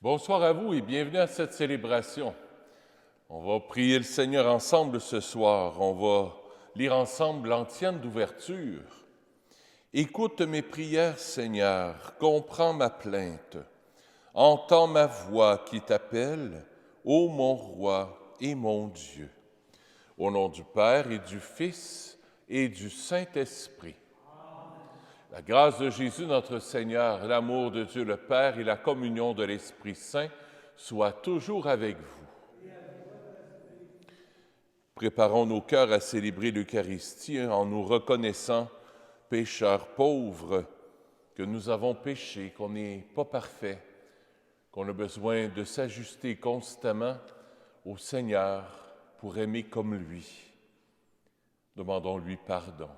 Bonsoir à vous et bienvenue à cette célébration. On va prier le Seigneur ensemble ce soir. On va lire ensemble l'antienne d'ouverture. Écoute mes prières, Seigneur, comprends ma plainte. Entends ma voix qui t'appelle, ô mon roi et mon Dieu. Au nom du Père et du Fils et du Saint-Esprit. La grâce de Jésus notre Seigneur, l'amour de Dieu le Père et la communion de l'Esprit Saint soient toujours avec vous. Préparons nos cœurs à célébrer l'Eucharistie en nous reconnaissant, pécheurs pauvres, que nous avons péché, qu'on n'est pas parfait, qu'on a besoin de s'ajuster constamment au Seigneur pour aimer comme lui. Demandons-lui pardon.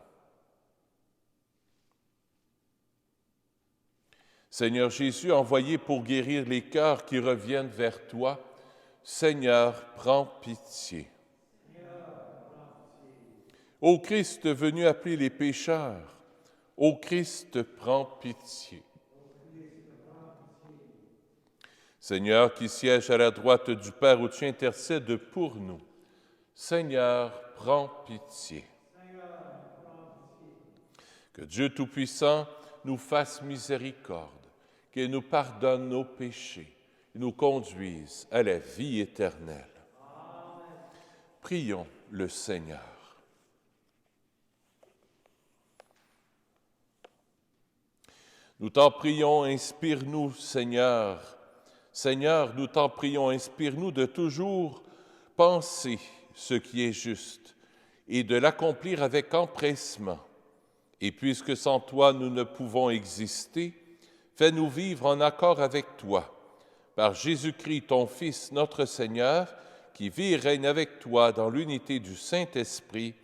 Seigneur Jésus, envoyé pour guérir les cœurs qui reviennent vers toi, Seigneur, prends pitié. Ô Christ venu appeler les pécheurs, ô Christ, prends pitié. Seigneur, qui siège à la droite du Père où tu intercèdes pour nous, Seigneur, prends pitié. Que Dieu Tout-Puissant nous fasse miséricorde, qu'il nous pardonne nos péchés et nous conduise à la vie éternelle. Amen. Prions le Seigneur. Nous t'en prions, inspire-nous, Seigneur. Seigneur, nous t'en prions, inspire-nous de toujours penser ce qui est juste et de l'accomplir avec empressement. Et puisque sans toi nous ne pouvons exister, fais-nous vivre en accord avec toi, par Jésus-Christ, ton Fils, notre Seigneur, qui vit et règne avec toi dans l'unité du Saint-Esprit,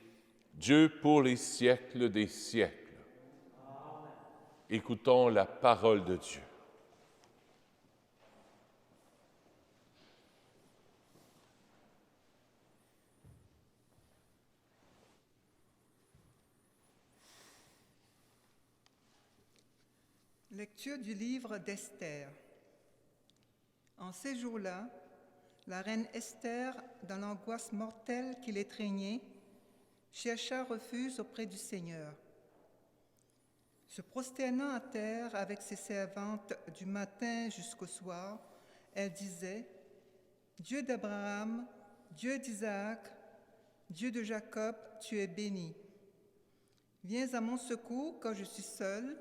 Dieu pour les siècles des siècles. Amen. Écoutons la parole de Dieu. Lecture du livre d'Esther. En ces jours-là, la reine Esther, dans l'angoisse mortelle qui l'étreignait, chercha refuge auprès du Seigneur. Se prosternant à terre avec ses servantes du matin jusqu'au soir, elle disait : Dieu d'Abraham, Dieu d'Isaac, Dieu de Jacob, tu es béni. Viens à mon secours quand je suis seule,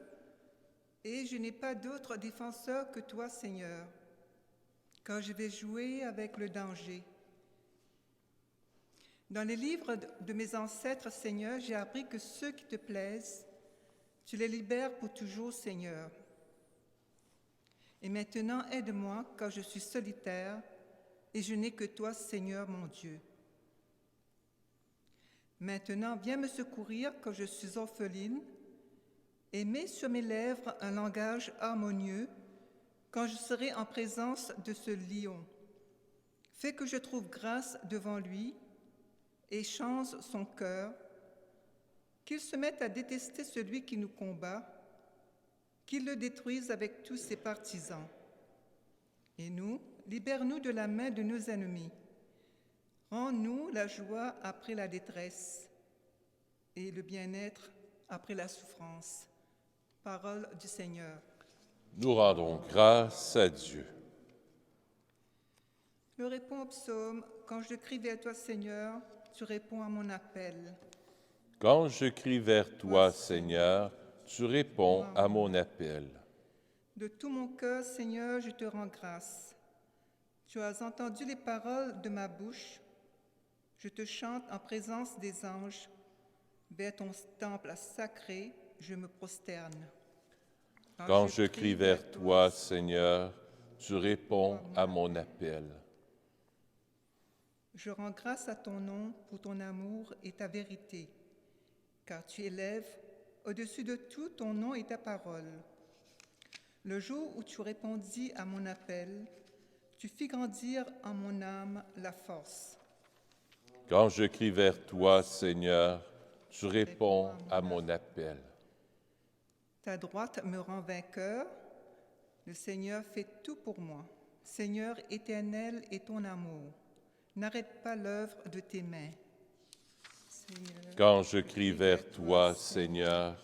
et je n'ai pas d'autre défenseur que toi, Seigneur, quand je vais jouer avec le danger. Dans les livres de mes ancêtres, Seigneur, j'ai appris que ceux qui te plaisent, tu les libères pour toujours, Seigneur. Et maintenant, aide-moi quand je suis solitaire et je n'ai que toi, Seigneur mon Dieu. Maintenant, viens me secourir quand je suis orpheline et mets sur mes lèvres un langage harmonieux quand je serai en présence de ce lion. Fais que je trouve grâce devant lui et change son cœur, qu'il se mette à détester celui qui nous combat, qu'il le détruise avec tous ses partisans. Et nous, libère-nous de la main de nos ennemis. Rends-nous la joie après la détresse et le bien-être après la souffrance. Parole du Seigneur. Nous rendons grâce à Dieu. Je réponds au psaume. Quand je crie vers toi, Seigneur, tu réponds à mon appel. Quand je crie vers toi, Seigneur, tu réponds à mon appel. De tout mon cœur, Seigneur, je te rends grâce. Tu as entendu les paroles de ma bouche. Je te chante en présence des anges. Vers ton temple sacré, je me prosterne. Quand je crie vers toi, Seigneur, tu réponds à mon appel. Je rends grâce à ton nom pour ton amour et ta vérité, car tu élèves au-dessus de tout ton nom et ta parole. Le jour où tu répondis à mon appel, tu fis grandir en mon âme la force. Quand je crie vers toi, Seigneur, tu réponds à mon appel. Ta droite me rend vainqueur, le Seigneur fait tout pour moi. Seigneur, éternel est ton amour. N'arrête pas l'œuvre de tes mains. Seigneur, Quand je crie vers toi, Seigneur,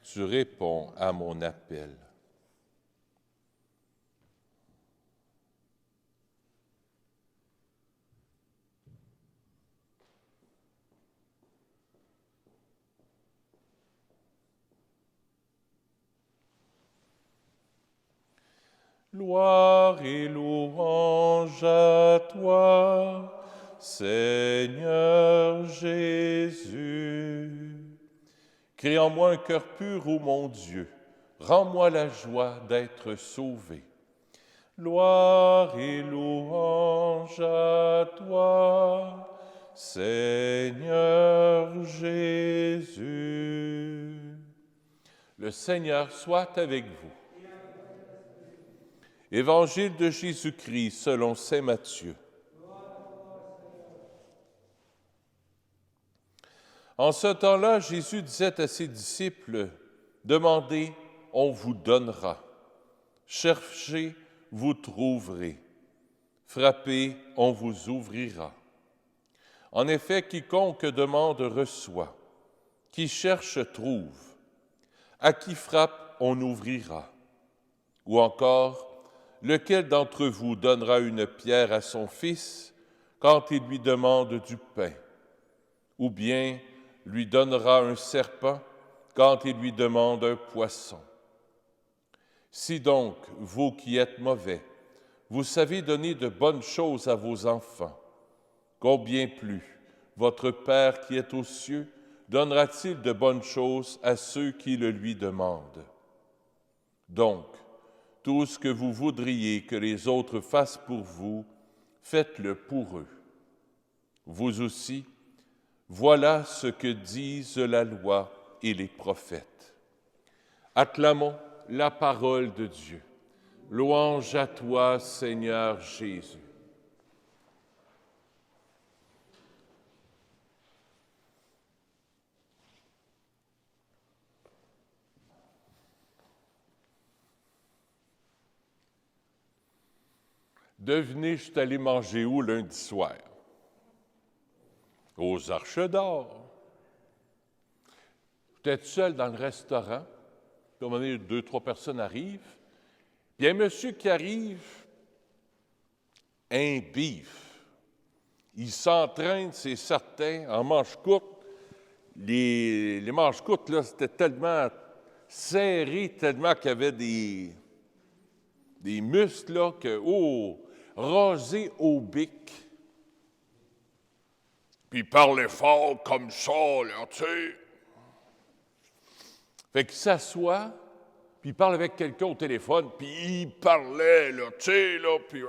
tu réponds à mon appel. Gloire et louange à toi, Seigneur Jésus. Crée en moi un cœur pur, ô mon Dieu, rends-moi la joie d'être sauvé. Gloire et louange à toi, Seigneur Jésus. Le Seigneur soit avec vous. Évangile de Jésus-Christ selon saint Matthieu. En ce temps-là, Jésus disait à ses disciples, « Demandez, on vous donnera. Cherchez, vous trouverez. Frappez, on vous ouvrira. En effet, quiconque demande reçoit. Qui cherche trouve. À qui frappe, on ouvrira. Ou encore, lequel d'entre vous donnera une pierre à son fils quand il lui demande du pain? Ou bien lui donnera un serpent quand il lui demande un poisson? Si donc, vous qui êtes mauvais, vous savez donner de bonnes choses à vos enfants, combien plus votre Père qui est aux cieux donnera-t-il de bonnes choses à ceux qui le lui demandent? Donc, tout ce que vous voudriez que les autres fassent pour vous, faites-le pour eux. Vous aussi, voilà ce que disent la loi et les prophètes. Acclamons la parole de Dieu. Louange à toi, Seigneur Jésus. Devinez, je suis allé manger où lundi soir? Aux Arches d'Or. J'étais tout seul dans le restaurant. Puis à un moment donné, 2-3 personnes arrivent. Puis il y a un monsieur qui arrive, un beef. Il s'entraîne, c'est certain, en manches courtes. Les manches courtes, là, c'était tellement serré, tellement qu'il y avait des muscles, là, que, rasé au bic. Puis il parlait fort comme ça, là, tu sais. Fait qu'il s'assoit, puis il parle avec quelqu'un au téléphone, puis il parlait, là, tu sais, là, puis...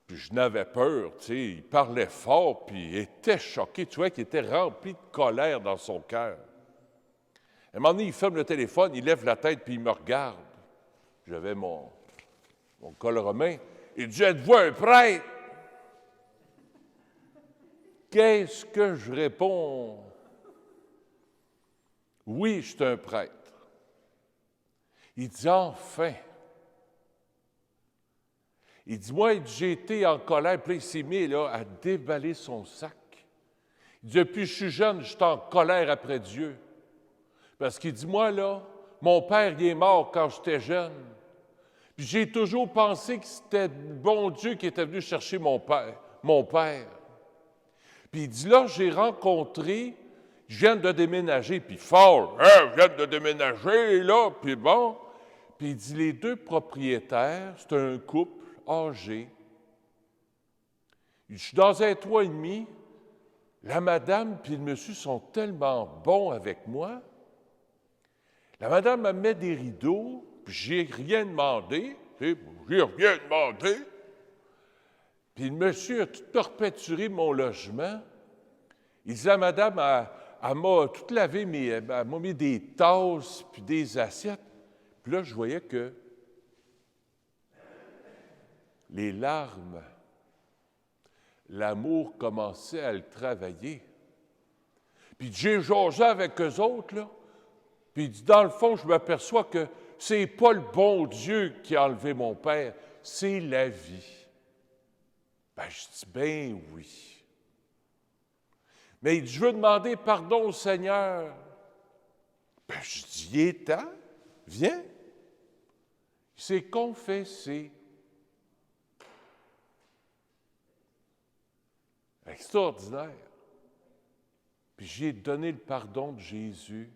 Puis je n'avais peur, tu sais. Il parlait fort, puis il était choqué. Tu vois qu'il était rempli de colère dans son cœur. À un moment donné, il ferme le téléphone, il lève la tête, puis il me regarde. J'avais mon col romain. Il dit, « Êtes-vous un prêtre? » Qu'est-ce que je réponds? « Oui, je suis un prêtre. » Il dit, « Enfin! » Il dit, « Moi, j'ai été en colère. » Puis là, il s'est mis là, à déballer son sac. Il dit, « Depuis que je suis jeune, je suis en colère après Dieu. » Parce qu'il dit, « Moi, là, mon père, il est mort quand j'étais jeune. Puis j'ai toujours pensé que c'était le bon Dieu qui était venu chercher mon père. Puis il dit, là, j'ai rencontré, je viens de déménager, puis fort, hein, je viens de déménager, là, puis bon. Puis il dit, les 2 propriétaires, c'est un couple âgé. Il dit, je suis dans un 3,5, la madame puis le monsieur sont tellement bons avec moi. La madame me met des rideaux, puis j'ai rien demandé, j'ai rien demandé. Puis le monsieur a tout perpétué mon logement. Il dit, la madame, elle m'a tout lavé, elle m'a mis des tasses puis des assiettes. Puis là, je voyais que les larmes, l'amour commençait à le travailler. Puis j'ai jasé avec eux autres, là. Puis il dit, dans le fond, je m'aperçois que c'est pas le bon Dieu qui a enlevé mon père, c'est la vie. Ben, je dis, ben oui. Mais il dit, je veux demander pardon au Seigneur. Ben, je dis, il est temps, viens. Il s'est confessé. Extraordinaire. Puis j'ai donné le pardon de Jésus.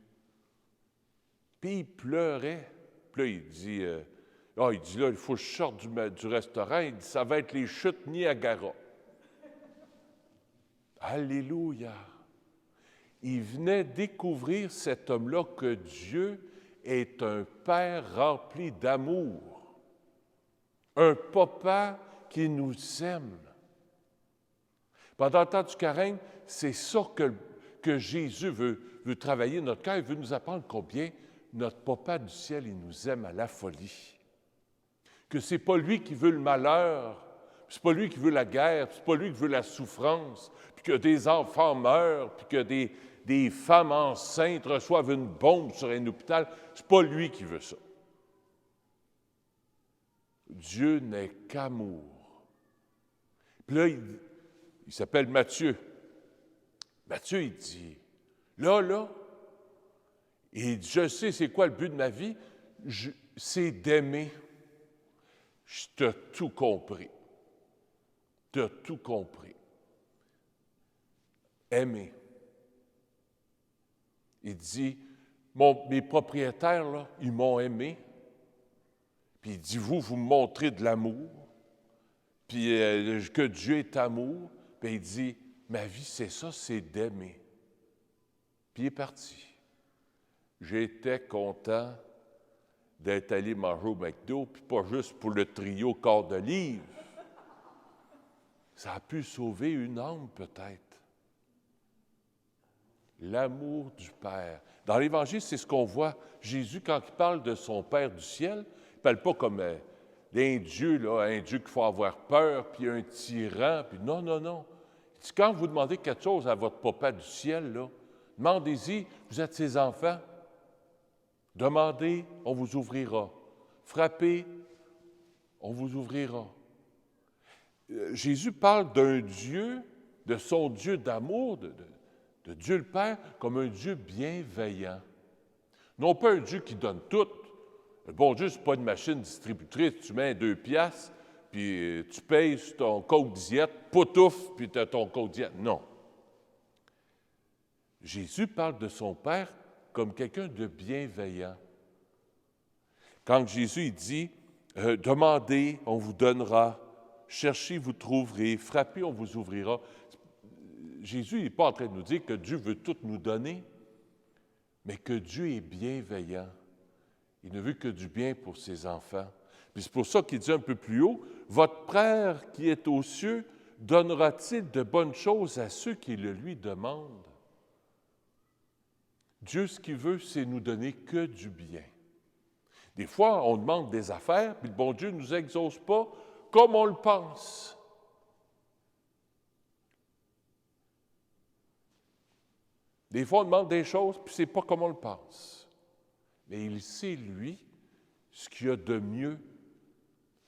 Puis il pleurait. Puis là, il dit, il faut que je sorte du restaurant. Il dit, ça va être les chutes Niagara. Alléluia. Il venait découvrir, cet homme-là, que Dieu est un Père rempli d'amour. Un papa qui nous aime. Pendant le temps du carême, c'est ça que Jésus veut travailler notre cœur. Il veut nous apprendre combien notre papa du ciel, il nous aime à la folie. Que c'est pas lui qui veut le malheur, c'est pas lui qui veut la guerre, c'est pas lui qui veut la souffrance, puis que des enfants meurent, puis que des femmes enceintes reçoivent une bombe sur un hôpital. C'est pas lui qui veut ça. Dieu n'est qu'amour. Puis là, il s'appelle Matthieu. Matthieu, il dit, là, il dit, je sais c'est quoi le but de ma vie, c'est d'aimer. Je t'ai tout compris. T'as tout compris. Aimer. Il dit, mes propriétaires, là, ils m'ont aimé. Puis il dit, vous me montrez de l'amour. Puis que Dieu est amour. Puis il dit, ma vie, c'est ça, c'est d'aimer. Puis il est parti. J'étais content d'être allé manger au McDo, puis pas juste pour le trio quart de livre. Ça a pu sauver une âme, peut-être. L'amour du Père. Dans l'Évangile, c'est ce qu'on voit. Jésus, quand il parle de son Père du ciel, il ne parle pas comme d'un Dieu, là, un Dieu qu'il faut avoir peur, puis un tyran, puis non. Il dit, quand vous demandez quelque chose à votre papa du ciel, là, demandez-y, vous êtes ses enfants. Demandez, on vous ouvrira. Frappez, on vous ouvrira. Jésus parle d'un Dieu, de son Dieu d'amour, de Dieu le Père, comme un Dieu bienveillant. Non pas un Dieu qui donne tout. Le bon Dieu, ce n'est pas une machine distributrice. Tu mets 2 piastres, puis tu payes sur ton code diète, potouf, puis tu as ton code diète. Non. Jésus parle de son Père comme quelqu'un de bienveillant. Quand Jésus il dit « Demandez, on vous donnera. Cherchez, vous trouverez. Frappez, on vous ouvrira. » Jésus n'est pas en train de nous dire que Dieu veut tout nous donner, mais que Dieu est bienveillant. Il ne veut que du bien pour ses enfants. Puis c'est pour ça qu'il dit un peu plus haut, « Votre Père qui est aux cieux donnera-t-il de bonnes choses à ceux qui le lui demandent? » Dieu, ce qu'il veut, c'est nous donner que du bien. Des fois, on demande des affaires, puis le bon Dieu ne nous exauce pas comme on le pense. Des fois, on demande des choses, puis ce n'est pas comme on le pense. Mais il sait, lui, ce qu'il y a de mieux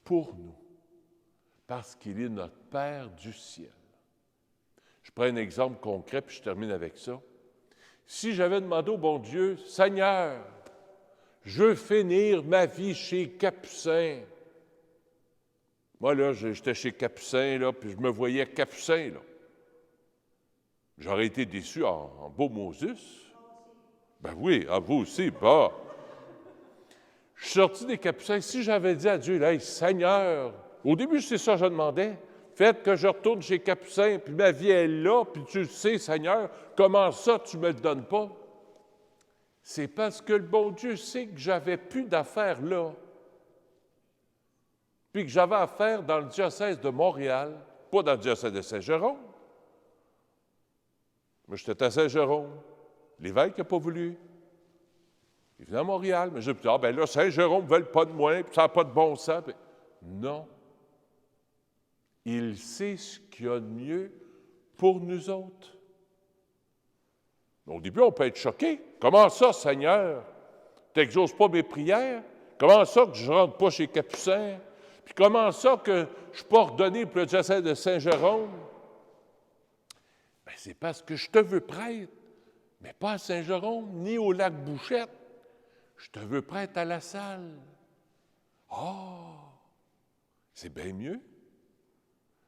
pour nous, parce qu'il est notre Père du ciel. Je prends un exemple concret, puis je termine avec ça. Si j'avais demandé au bon Dieu, « Seigneur, je veux finir ma vie chez Capucin. » Moi, là, j'étais chez Capucin, là, puis je me voyais Capucin, là. J'aurais été déçu en beau Moses. Ben oui, à vous aussi, bah. Je suis sorti des Capucins. Si j'avais dit à Dieu, là, hey, Seigneur, au début, c'est ça que je demandais. Faites que je retourne chez Capucin, puis ma vie est là, puis tu le sais, Seigneur, comment ça, tu ne me le donnes pas? C'est parce que le bon Dieu sait que j'avais plus d'affaires là, puis que j'avais affaire dans le diocèse de Montréal, pas dans le diocèse de Saint-Jérôme. Moi, j'étais à Saint-Jérôme. L'évêque n'a pas voulu. Il venait à Montréal, mais je me dis, ben là, Saint-Jérôme ne veut pas de moi, puis ça n'a pas de bon sens. Puis, non. Il sait ce qu'il y a de mieux pour nous autres. Au début, on peut être choqué. Comment ça, Seigneur? Tu n'exauces pas mes prières? Comment ça que je ne rentre pas chez Capucin? Puis comment ça que je ne suis pas ordonné pour le diocèse de Saint-Jérôme? Bien, c'est parce que je te veux prêtre, mais pas à Saint-Jérôme, ni au lac Bouchette. Je te veux prêtre à La Salle. Oh! C'est bien mieux.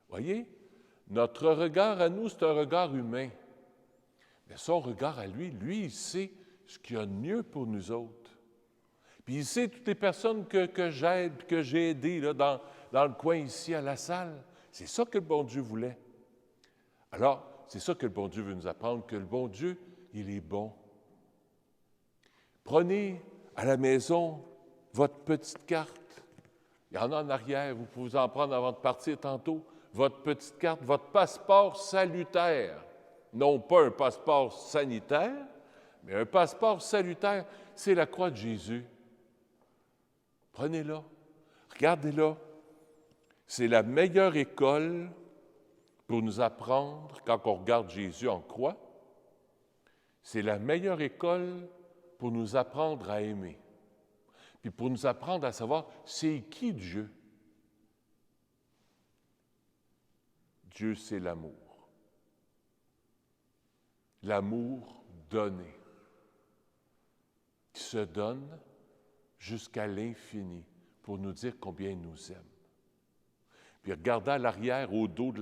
Voyez, notre regard à nous, c'est un regard humain. Mais son regard à lui, il sait ce qu'il y a de mieux pour nous autres. Puis il sait toutes les personnes que j'aide, que j'ai aidées là, dans le coin ici, à La Salle. C'est ça que le bon Dieu voulait. Alors, c'est ça que le bon Dieu veut nous apprendre, que le bon Dieu, il est bon. Prenez à la maison votre petite carte. Il y en a en arrière, vous pouvez en prendre avant de partir tantôt. Votre petite carte, votre passeport salutaire. Non pas un passeport sanitaire, mais un passeport salutaire. C'est la croix de Jésus. Prenez-la, regardez-la. C'est la meilleure école pour nous apprendre, quand on regarde Jésus en croix, c'est la meilleure école pour nous apprendre à aimer. Puis pour nous apprendre à savoir c'est qui Dieu. Dieu, c'est l'amour. L'amour donné, qui se donne jusqu'à l'infini pour nous dire combien il nous aime. Puis regardez à l'arrière, au dos de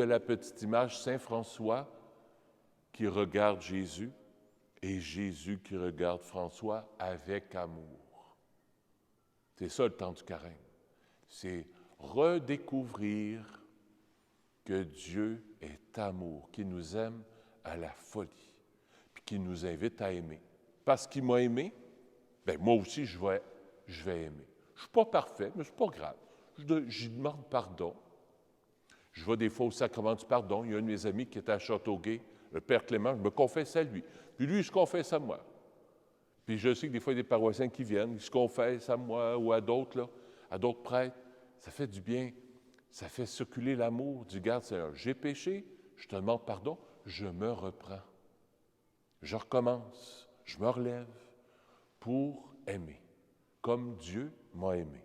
la petite image, Saint François qui regarde Jésus et Jésus qui regarde François avec amour. C'est ça le temps du carême. C'est redécouvrir que Dieu est amour, qu'il nous aime à la folie, puis qu'il nous invite à aimer. Parce qu'il m'a aimé, bien moi aussi je vais aimer. Je ne suis pas parfait, mais ce n'est pas grave. J'y demande pardon. Je vais des fois au sacrement du pardon. Il y a un de mes amis qui était à Châteauguay, le Père Clément, je me confesse à lui. Puis lui, il se confesse à moi. Puis je sais que des fois, il y a des paroissiens qui viennent, ils se confessent à moi ou à d'autres, là, à d'autres prêtres. Ça fait du bien. Ça fait circuler l'amour du garde Seigneur. J'ai péché, je te demande pardon, je me reprends. Je recommence, je me relève pour aimer, comme Dieu m'a aimé.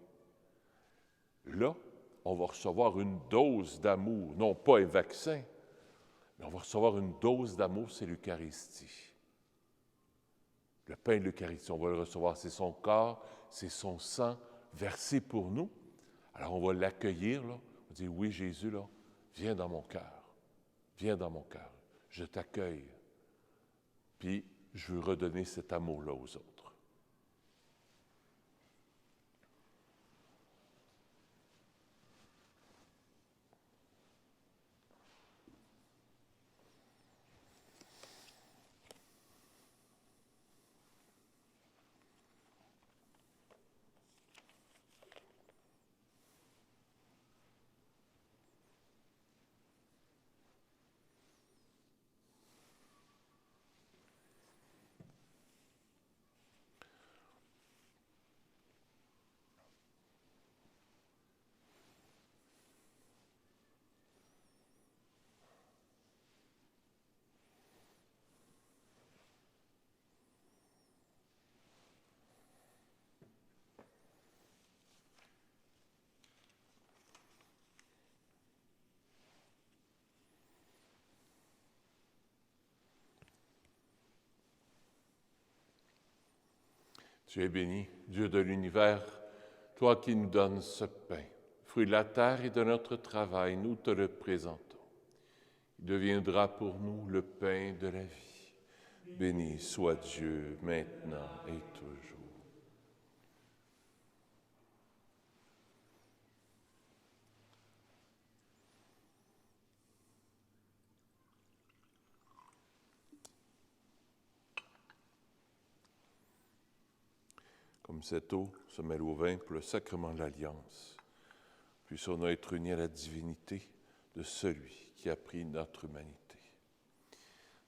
Là, on va recevoir une dose d'amour, non pas un vaccin, mais on va recevoir une dose d'amour, c'est l'Eucharistie. Le pain de l'Eucharistie, on va le recevoir, c'est son corps, c'est son sang versé pour nous. Alors on va l'accueillir, là, on va dire, oui Jésus, là, viens dans mon cœur, je t'accueille. Puis je veux redonner cet amour-là aux autres. Tu es béni, Dieu de l'univers, toi qui nous donnes ce pain, fruit de la terre et de notre travail, nous te le présentons. Il deviendra pour nous le pain de la vie. Béni soit Dieu, maintenant et toujours. Comme cette eau se mêle au vin pour le sacrement de l'Alliance, puissions-nous être unis à la divinité de celui qui a pris notre humanité.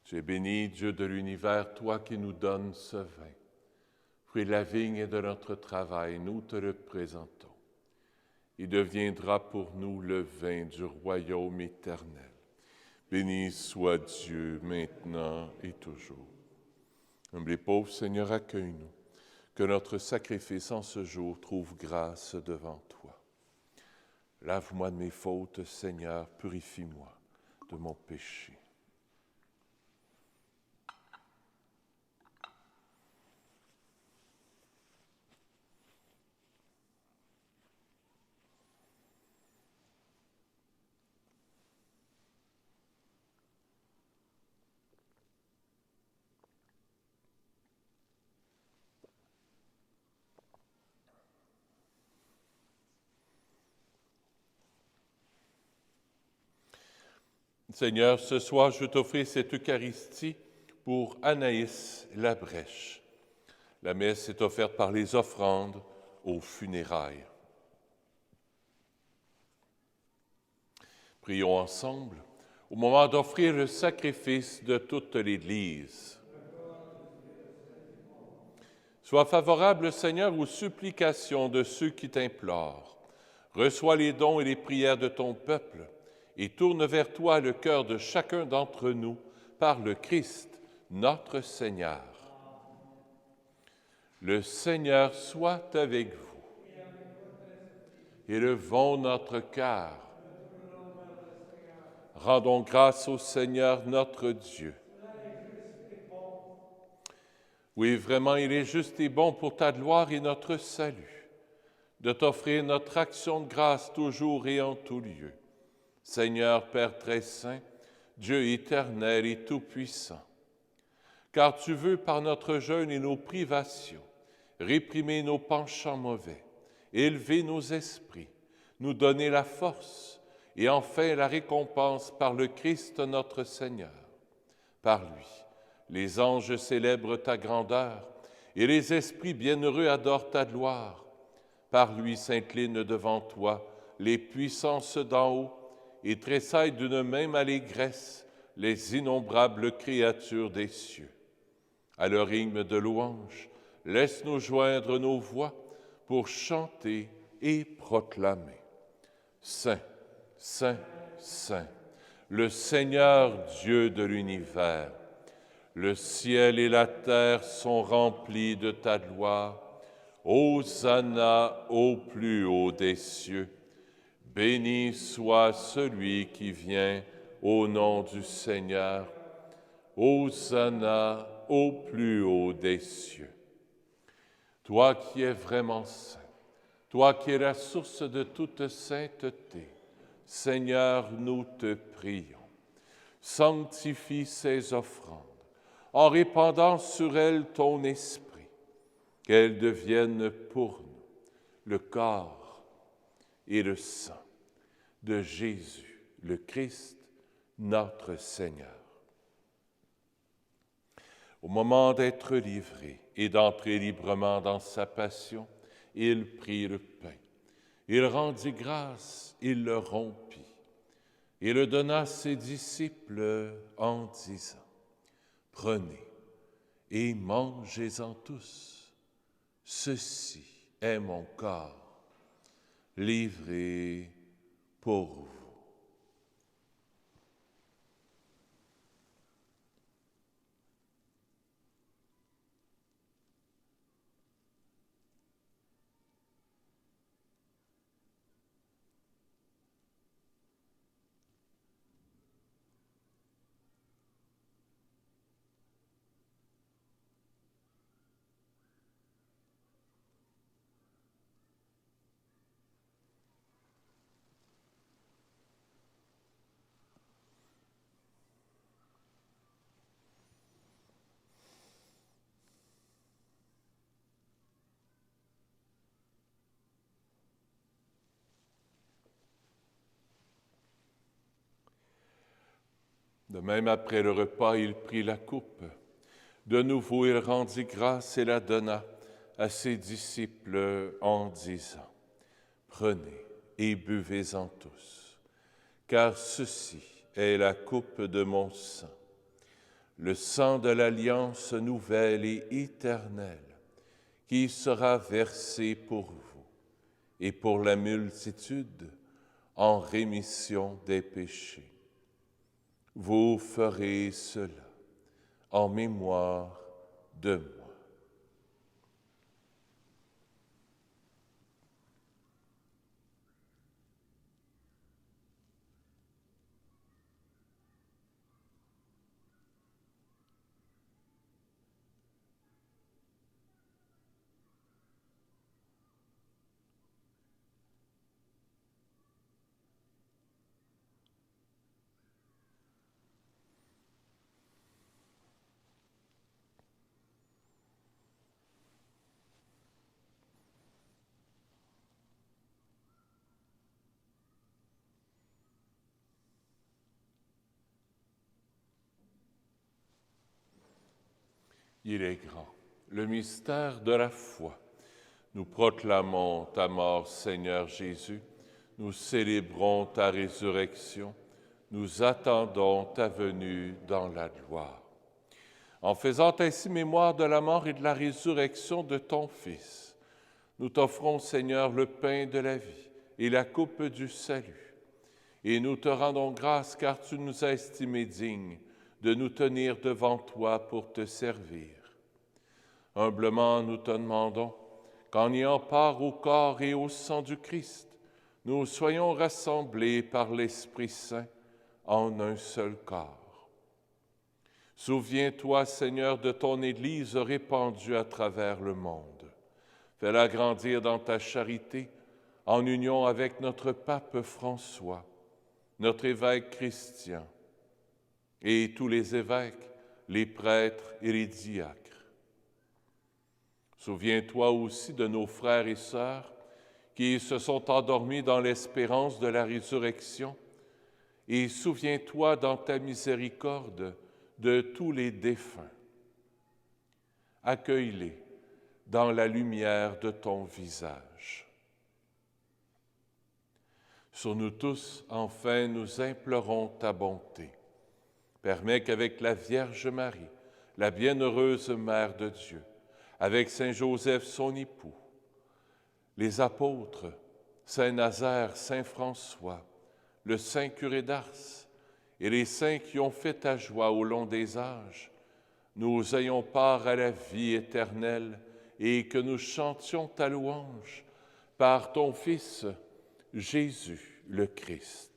Tu es béni, Dieu de l'univers, toi qui nous donnes ce vin, fruit de la vigne et de notre travail, nous te le présentons. Il deviendra pour nous le vin du royaume éternel. Béni soit Dieu, maintenant et toujours. Humble et pauvre, Seigneur, accueille-nous. Que notre sacrifice en ce jour trouve grâce devant toi. Lave-moi de mes fautes, Seigneur, purifie-moi de mon péché. Seigneur, ce soir, je t'offre cette Eucharistie pour Anaïs Labrèche. La messe est offerte par les offrandes aux funérailles. Prions ensemble au moment d'offrir le sacrifice de toute l'Église. Sois favorable, Seigneur, aux supplications de ceux qui t'implorent. Reçois les dons et les prières de ton peuple et tourne vers toi le cœur de chacun d'entre nous par le Christ, notre Seigneur. Le Seigneur soit avec vous. Élevons notre cœur. Rendons grâce au Seigneur notre Dieu. Oui, vraiment, il est juste et bon pour ta gloire et notre salut, de t'offrir notre action de grâce toujours et en tout lieu. Seigneur Père très saint, Dieu éternel et tout-puissant, car tu veux par notre jeûne et nos privations réprimer nos penchants mauvais, élever nos esprits, nous donner la force et enfin la récompense par le Christ notre Seigneur. Par lui, les anges célèbrent ta grandeur et les esprits bienheureux adorent ta gloire. Par lui s'inclinent devant toi les puissances d'en haut et tressaillent d'une même allégresse les innombrables créatures des cieux. À leur hymne de louange, laisse-nous joindre nos voix pour chanter et proclamer. Saint, Saint, Saint, le Seigneur Dieu de l'univers, le ciel et la terre sont remplis de ta gloire. Hosanna au plus haut des cieux. Béni soit celui qui vient au nom du Seigneur. Hosanna au plus haut des cieux. Toi qui es vraiment saint, toi qui es la source de toute sainteté, Seigneur, nous te prions. Sanctifie ces offrandes en répandant sur elles ton esprit, qu'elles deviennent pour nous le corps et le sang de Jésus, le Christ, notre Seigneur. Au moment d'être livré et d'entrer librement dans sa passion, il prit le pain. Il rendit grâce, il le rompit et le donna à ses disciples en disant: « Prenez et mangez-en tous. Ceci est mon corps, livré pour vous. » De même, après le repas, il prit la coupe. De nouveau, il rendit grâce et la donna à ses disciples en disant: « Prenez et buvez-en tous, car ceci est la coupe de mon sang, le sang de l'alliance nouvelle et éternelle, qui sera versé pour vous et pour la multitude en rémission des péchés. Vous ferez cela en mémoire de moi. » Il est grand. Le mystère de la foi. Nous proclamons ta mort, Seigneur Jésus. Nous célébrons ta résurrection. Nous attendons ta venue dans la gloire. En faisant ainsi mémoire de la mort et de la résurrection de ton Fils, nous t'offrons, Seigneur, le pain de la vie et la coupe du salut. Et nous te rendons grâce car tu nous as estimés dignes de nous tenir devant toi pour te servir. Humblement, nous te demandons qu'en ayant part au corps et au sang du Christ, nous soyons rassemblés par l'Esprit Saint en un seul corps. Souviens-toi, Seigneur, de ton Église répandue à travers le monde. Fais-la grandir dans ta charité, en union avec notre pape François, notre évêque Christian, et tous les évêques, les prêtres et les diacres. Souviens-toi aussi de nos frères et sœurs qui se sont endormis dans l'espérance de la résurrection, et souviens-toi dans ta miséricorde de tous les défunts. Accueille-les dans la lumière de ton visage. Sur nous tous, enfin, nous implorons ta bonté. Permets qu'avec la Vierge Marie, la bienheureuse Mère de Dieu, avec Saint Joseph, son époux, les apôtres, Saint Nazaire, Saint François, le Saint curé d'Ars et les saints qui ont fait ta joie au long des âges, nous ayons part à la vie éternelle et que nous chantions ta louange par ton Fils, Jésus le Christ.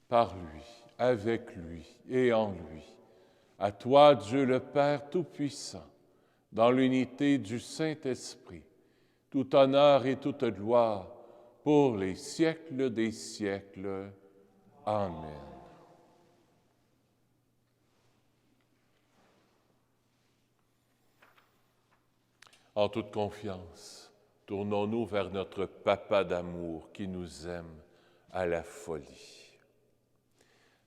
Par lui, avec lui et en lui, à toi, Dieu le Père Tout-Puissant, dans l'unité du Saint-Esprit, tout honneur et toute gloire pour les siècles des siècles. Amen. En toute confiance, tournons-nous vers notre Papa d'amour qui nous aime à la folie.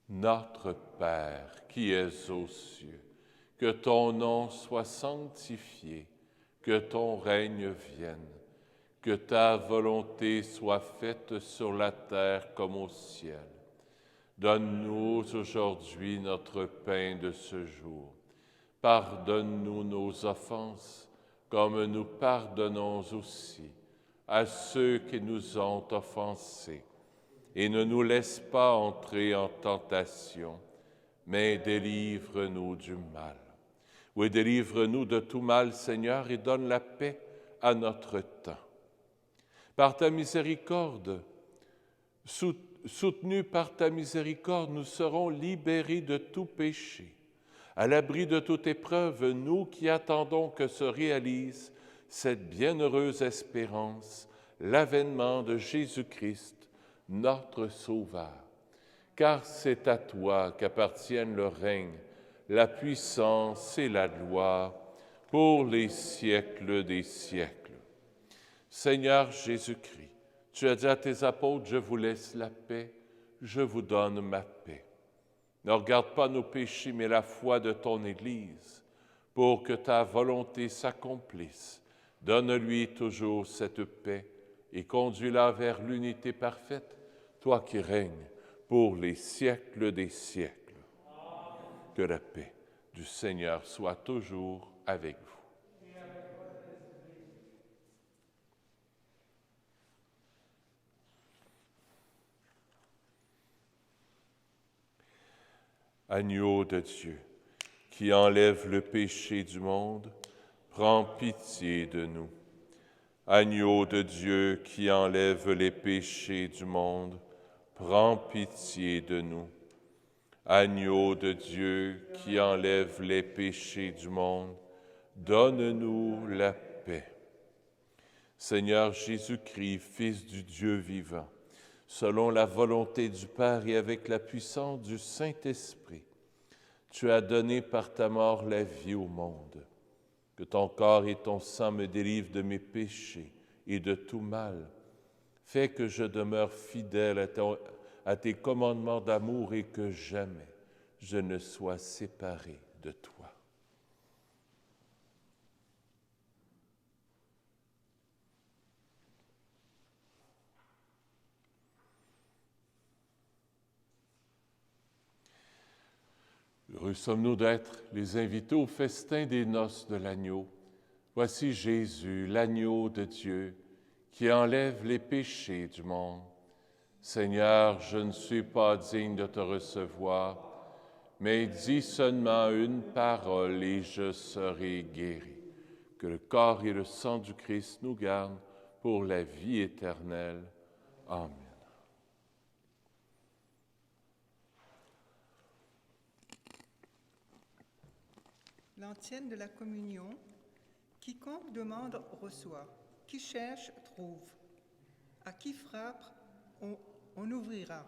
Notre Père qui es aux cieux, que ton nom soit sanctifié, que ton règne vienne, que ta volonté soit faite sur la terre comme au ciel. Donne-nous aujourd'hui notre pain de ce jour. Pardonne-nous nos offenses, comme nous pardonnons aussi à ceux qui nous ont offensés. Et ne nous laisse pas entrer en tentation, mais délivre-nous du mal. Oui, délivre-nous de tout mal, Seigneur, et donne la paix à notre temps. Par ta miséricorde, soutenus par ta miséricorde, nous serons libérés de tout péché. À l'abri de toute épreuve, nous qui attendons que se réalise cette bienheureuse espérance, l'avènement de Jésus-Christ, notre Sauveur. Car c'est à toi qu'appartiennent le règne, la puissance et la gloire pour les siècles des siècles. Seigneur Jésus-Christ, tu as dit à tes apôtres, je vous laisse la paix, je vous donne ma paix. Ne regarde pas nos péchés, mais la foi de ton Église, pour que ta volonté s'accomplisse. Donne-lui toujours cette paix et conduis-la vers l'unité parfaite, toi qui règnes pour les siècles des siècles. Que la paix du Seigneur soit toujours avec vous. Agneau de Dieu, qui enlève le péché du monde, prends pitié de nous. Agneau de Dieu qui enlève les péchés du monde, prends pitié de nous. Agneau de Dieu qui enlève les péchés du monde, donne-nous la paix. Seigneur Jésus-Christ, Fils du Dieu vivant, selon la volonté du Père et avec la puissance du Saint-Esprit, tu as donné par ta mort la vie au monde. Que ton corps et ton sang me délivrent de mes péchés et de tout mal. Fais que je demeure fidèle à tes commandements d'amour et que jamais je ne sois séparé de toi. Heureux sommes-nous d'être les invités au festin des noces de l'agneau. Voici Jésus, l'agneau de Dieu, qui enlève les péchés du monde. Seigneur, je ne suis pas digne de te recevoir, mais dis seulement une parole et je serai guéri. Que le corps et le sang du Christ nous gardent pour la vie éternelle. Amen. L'antienne de la communion, quiconque demande reçoit, qui cherche trouve, à qui frappe on ouvrira.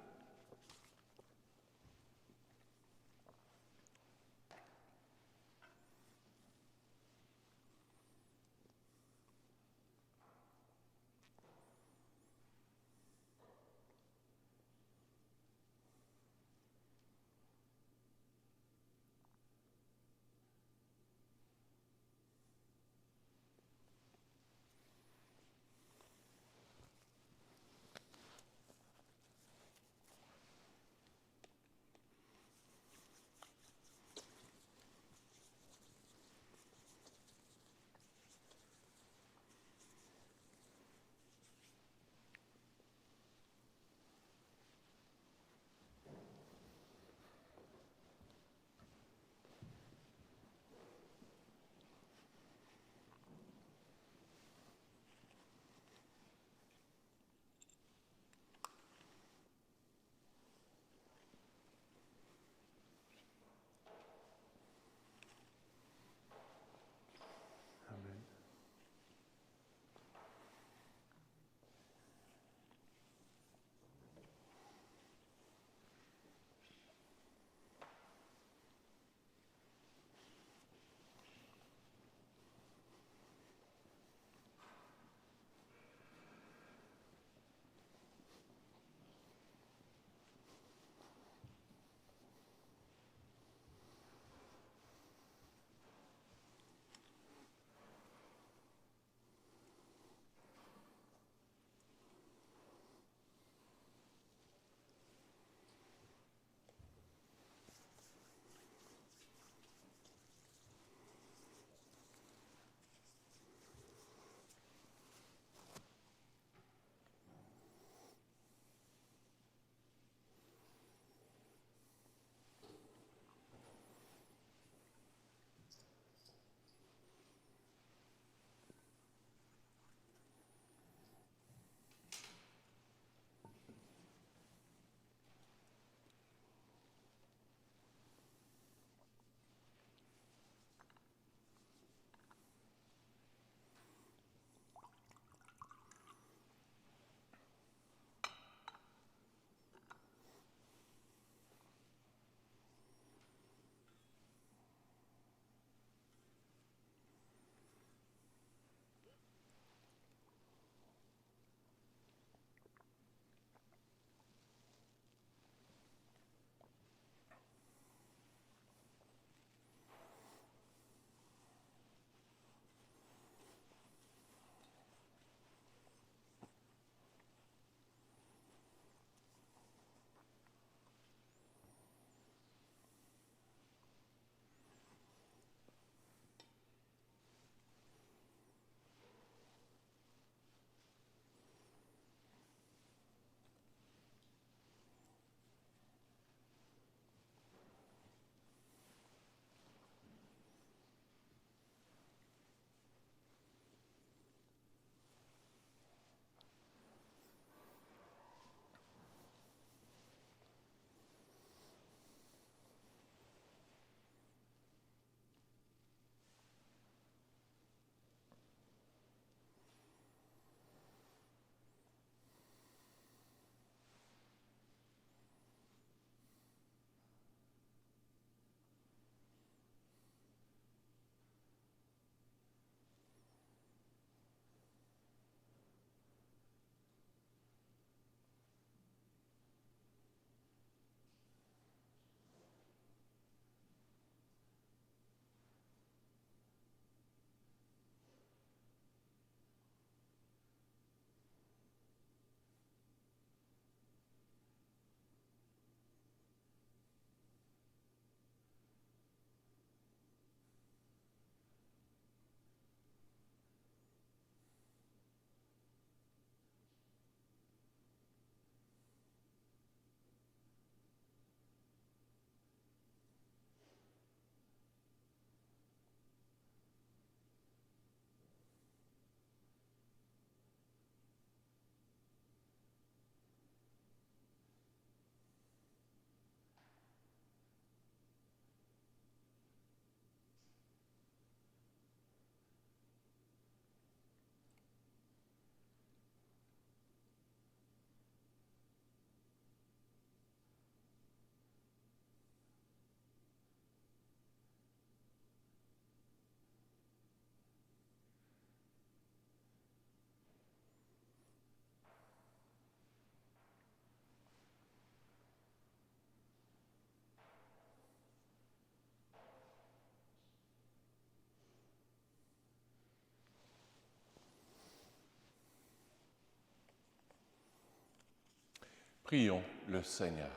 Prions le Seigneur.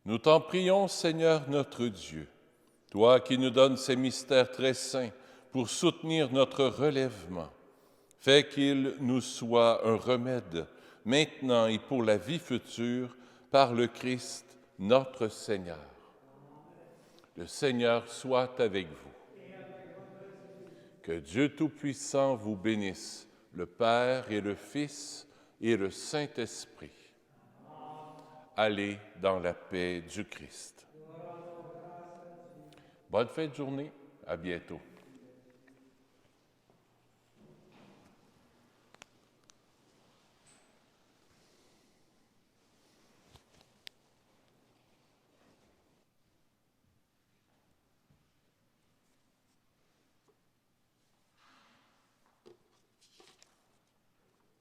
Nous t'en prions, Seigneur notre Dieu, toi qui nous donnes ces mystères très saints pour soutenir notre relèvement. Fais qu'il nous soit un remède maintenant et pour la vie future par le Christ notre Seigneur. Le Seigneur soit avec vous. Que Dieu Tout-Puissant vous bénisse, le Père et le Fils et le Saint-Esprit. Allez dans la paix du Christ. Bonne fin de journée, à bientôt.